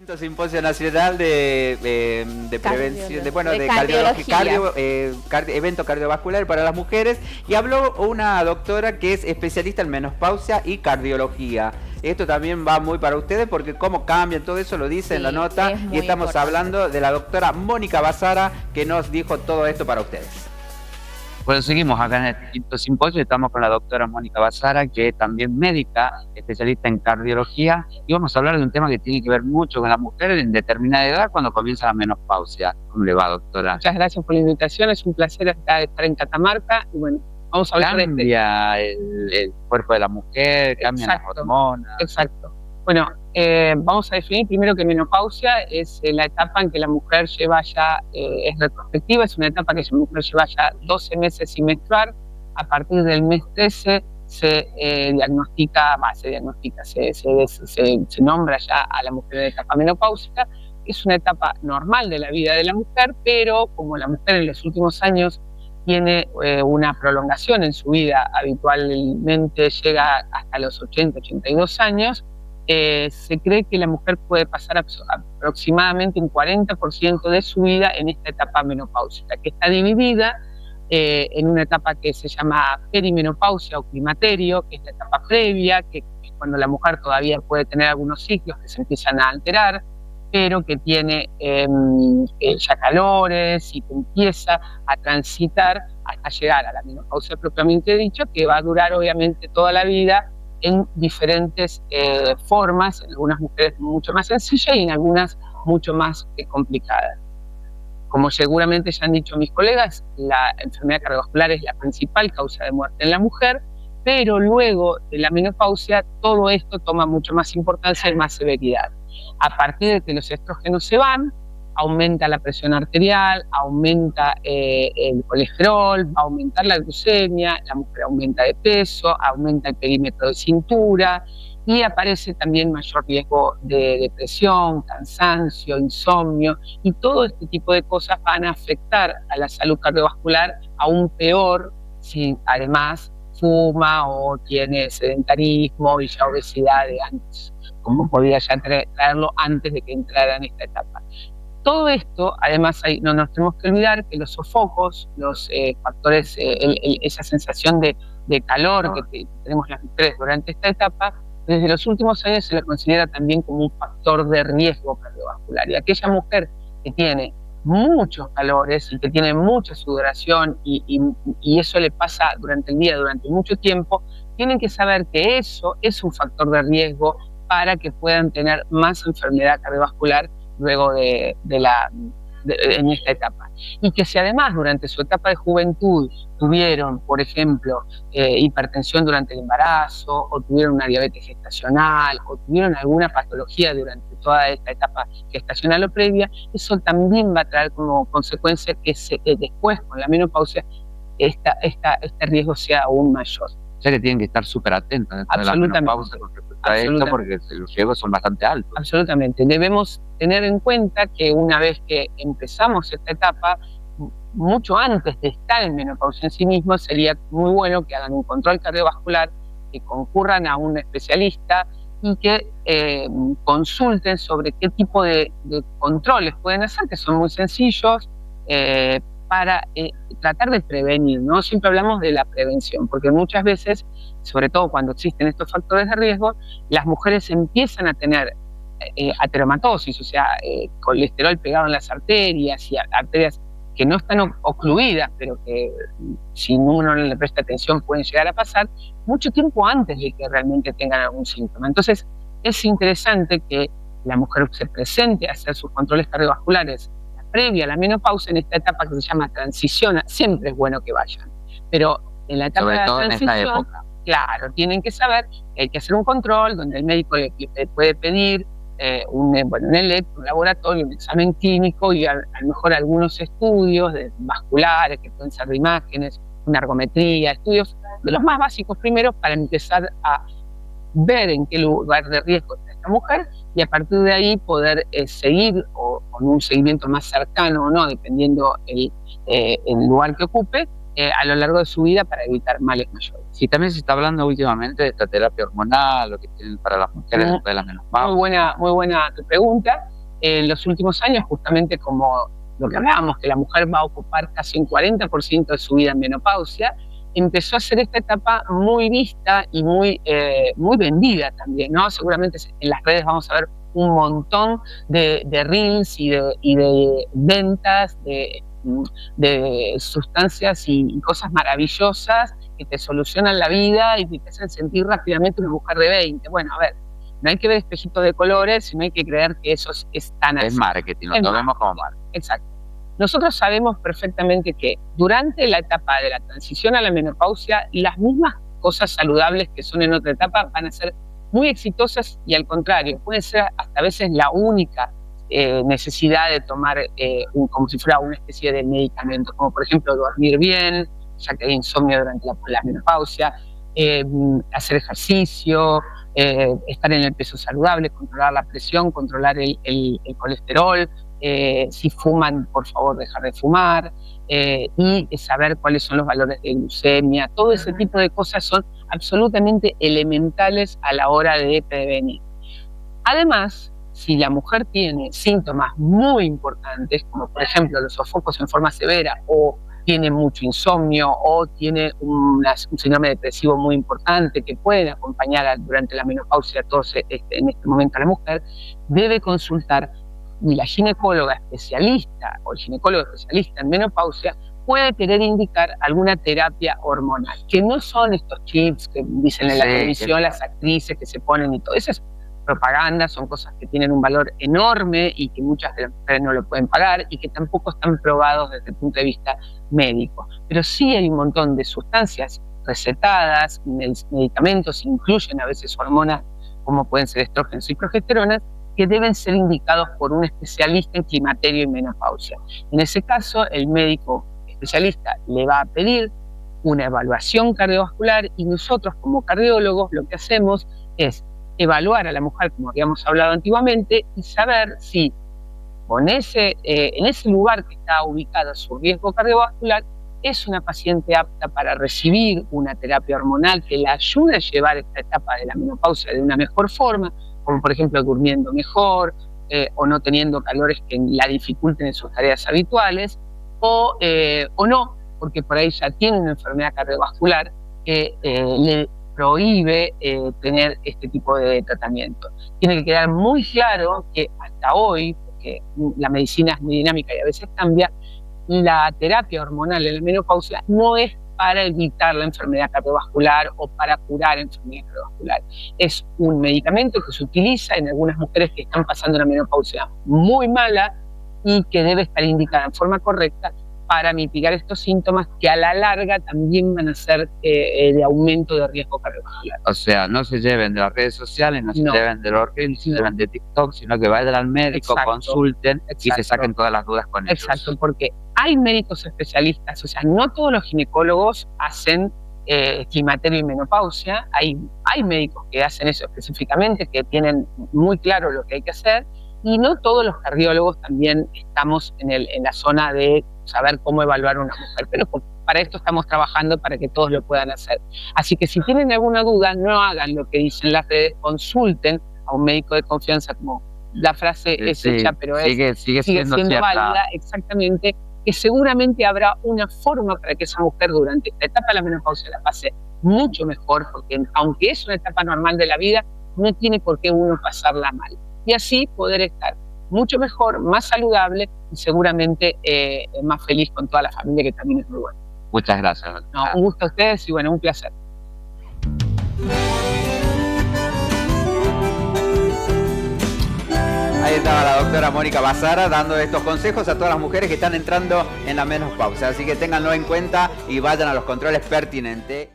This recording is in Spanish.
Simposio Nacional de Prevención, de cardiología. evento cardiovascular para las mujeres, y habló una doctora que es especialista en menopausia y cardiología. Esto también va muy para ustedes porque cómo cambian, todo eso lo dice en la nota, y estamos hablando de la doctora Mónica Basara, que nos dijo todo esto para ustedes. Bueno, seguimos acá en el quinto simposio. Estamos con la doctora Mónica Basara, que es también médica, especialista en cardiología, y vamos a hablar de un tema que tiene que ver mucho con la mujer en determinada edad, cuando comienza la menopausia. ¿Cómo le va, doctora? Muchas gracias por la invitación, es un placer estar en Catamarca, y bueno, vamos a hablar ¿Cambia el cuerpo de la mujer? ¿Cambian las hormonas? Exacto. Bueno, vamos a definir primero que menopausia es la etapa en que la mujer lleva ya, es retrospectiva, es una etapa que la mujer lleva ya 12 meses sin menstruar. A partir del mes 13 se nombra ya a la mujer de etapa menopáusica. Es una etapa normal de la vida de la mujer, pero como la mujer en los últimos años tiene una prolongación en su vida, habitualmente llega hasta los 80, 82 años, se cree que la mujer puede pasar aproximadamente un 40% de su vida en esta etapa menopáusica, que está dividida en una etapa que se llama perimenopausia o climaterio, que es la etapa previa, que es cuando la mujer todavía puede tener algunos ciclos que se empiezan a alterar, pero que tiene ya calores y que empieza a transitar hasta llegar a la menopausia propiamente dicho, que va a durar obviamente toda la vida en diferentes formas, en algunas mujeres mucho más sencillas y en algunas mucho más complicadas. Como seguramente ya han dicho mis colegas, la enfermedad cardiovascular es la principal causa de muerte en la mujer, pero luego de la menopausia todo esto toma mucho más importancia y más severidad. A partir de que los estrógenos se van, aumenta la presión arterial, aumenta el colesterol, va a aumentar la glucemia, la mujer aumenta de peso, aumenta el perímetro de cintura y aparece también mayor riesgo de depresión, cansancio, insomnio, y todo este tipo de cosas van a afectar a la salud cardiovascular aún peor si además fuma o tiene sedentarismo y ya obesidad de antes, como podía ya traerlo antes de que entrara en esta etapa. Todo esto, además, no nos tenemos que olvidar que los sofocos, los factores, esa sensación de calor que tenemos las mujeres durante esta etapa, desde los últimos años se la considera también como un factor de riesgo cardiovascular. Y aquella mujer que tiene muchos calores y que tiene mucha sudoración y eso le pasa durante el día, durante mucho tiempo, tienen que saber que eso es un factor de riesgo para que puedan tener más enfermedad cardiovascular luego en esta etapa. Y que si además durante su etapa de juventud tuvieron, por ejemplo, hipertensión durante el embarazo, o tuvieron una diabetes gestacional, o tuvieron alguna patología durante toda esta etapa gestacional o previa, eso también va a traer como consecuencia que después, con la menopausia, este riesgo sea aún mayor. O sea que tienen que estar súper atentos después de la menopausia con respecto a esto, porque los riesgos son bastante altos. Absolutamente. Debemos tener en cuenta que una vez que empezamos esta etapa, mucho antes de estar en menopausia en sí mismo, sería muy bueno que hagan un control cardiovascular, que concurran a un especialista y que consulten sobre qué tipo de controles pueden hacer, que son muy sencillos, para tratar de prevenir, ¿no? Siempre hablamos de la prevención, porque muchas veces, sobre todo cuando existen estos factores de riesgo, las mujeres empiezan a tener ateromatosis, o sea, colesterol pegado en las arterias y arterias que no están ocluidas, pero que si uno no le presta atención pueden llegar a pasar mucho tiempo antes de que realmente tengan algún síntoma. Entonces, es interesante que la mujer se presente a hacer sus controles cardiovasculares previa a la menopausia en esta etapa que se llama transición. Siempre es bueno que vayan, pero en la etapa de la transición, claro, tienen que saber que hay que hacer un control donde el médico le puede pedir un electro, un laboratorio, un examen clínico y a lo mejor algunos estudios vasculares que pueden ser de imágenes, una ergometría, estudios de los más básicos primero para empezar a ver en qué lugar de riesgo está esta mujer y a partir de ahí poder seguir o con un seguimiento más cercano o no, dependiendo el lugar que ocupe, a lo largo de su vida para evitar males mayores. Sí, también se está hablando últimamente de esta terapia hormonal, lo que tienen para las mujeres después de la menopausia. Muy buena tu pregunta. en los últimos años, justamente como lo que hablábamos, que la mujer va a ocupar casi un 40% de su vida en menopausia, empezó a ser esta etapa muy vista y muy vendida también, ¿no? Seguramente en las redes vamos a ver un montón de reels y de ventas de sustancias y cosas maravillosas que te solucionan la vida y te hacen sentir rápidamente una mujer de 20. Bueno, a ver, no hay que ver espejitos de colores, sino hay que creer que eso es tan así. Es marketing, lo tomemos como marketing. Exacto. Nosotros sabemos perfectamente que durante la etapa de la transición a la menopausia, las mismas cosas saludables que son en otra etapa van a ser muy exitosas y al contrario, puede ser hasta a veces la única necesidad de tomar como si fuera una especie de medicamento, como por ejemplo dormir bien, ya que hay insomnio durante la menopausia, hacer ejercicio, estar en el peso saludable, controlar la presión, controlar el colesterol, si fuman, por favor, dejar de fumar, y saber cuáles son los valores de glucemia. Todo ese tipo de cosas son absolutamente elementales a la hora de prevenir. Además, si la mujer tiene síntomas muy importantes, como por ejemplo los sofocos en forma severa, o tiene mucho insomnio, o tiene un síndrome depresivo muy importante que puede acompañar durante la menopausia en este momento a la mujer, debe consultar, y la ginecóloga especialista o el ginecólogo especialista en menopausia puede querer indicar alguna terapia hormonal, que no son estos chips que dicen en la televisión las actrices que se ponen y todo. Eso es propaganda, son cosas que tienen un valor enorme y que muchas de las mujeres no lo pueden pagar y que tampoco están probados desde el punto de vista médico. Pero sí hay un montón de sustancias recetadas, medicamentos, incluyen a veces hormonas como pueden ser estrógenos y progesteronas, que deben ser indicados por un especialista en climaterio y menopausia. En ese caso, el médico especialista le va a pedir una evaluación cardiovascular y nosotros como cardiólogos lo que hacemos es evaluar a la mujer, como habíamos hablado antiguamente, y saber si en ese lugar que está ubicado su riesgo cardiovascular es una paciente apta para recibir una terapia hormonal que la ayude a llevar esta etapa de la menopausia de una mejor forma, como por ejemplo durmiendo mejor, o no teniendo calores que la dificulten en sus tareas habituales, o no, porque por ahí ya tiene una enfermedad cardiovascular que le prohíbe tener este tipo de tratamiento. Tiene que quedar muy claro que hasta hoy, porque la medicina es muy dinámica y a veces cambia, la terapia hormonal en la menopausia no es para evitar la enfermedad cardiovascular o para curar enfermedad cardiovascular. Es un medicamento que se utiliza en algunas mujeres que están pasando una menopausia muy mala y que debe estar indicada en forma correcta para mitigar estos síntomas que a la larga también van a ser de aumento de riesgo cardiovascular. O sea, no se lleven de las redes sociales, no se lleven de los reels, se lleven de TikTok, sino que vayan al médico, consulten y se saquen todas las dudas con ellos. Exacto, porque hay médicos especialistas, o sea, no todos los ginecólogos hacen climaterio y menopausia, hay médicos que hacen eso específicamente, que tienen muy claro lo que hay que hacer, y no todos los cardiólogos también estamos en la zona de saber cómo evaluar a una mujer, pero para esto estamos trabajando para que todos lo puedan hacer. Así que si tienen alguna duda, no hagan lo que dicen las redes, consulten a un médico de confianza, como la frase es hecha, pero sigue siendo válida, exactamente, que seguramente habrá una forma para que esa mujer durante esta etapa de la menopausia la pase mucho mejor, porque aunque es una etapa normal de la vida, no tiene por qué uno pasarla mal. Y así poder estar mucho mejor, más saludable y seguramente más feliz con toda la familia, que también es muy bueno. Muchas gracias. No, un gusto a ustedes y bueno, un placer. Ahí estaba la doctora Mónica Basara dando estos consejos a todas las mujeres que están entrando en la menopausia. Así que ténganlo en cuenta y vayan a los controles pertinentes.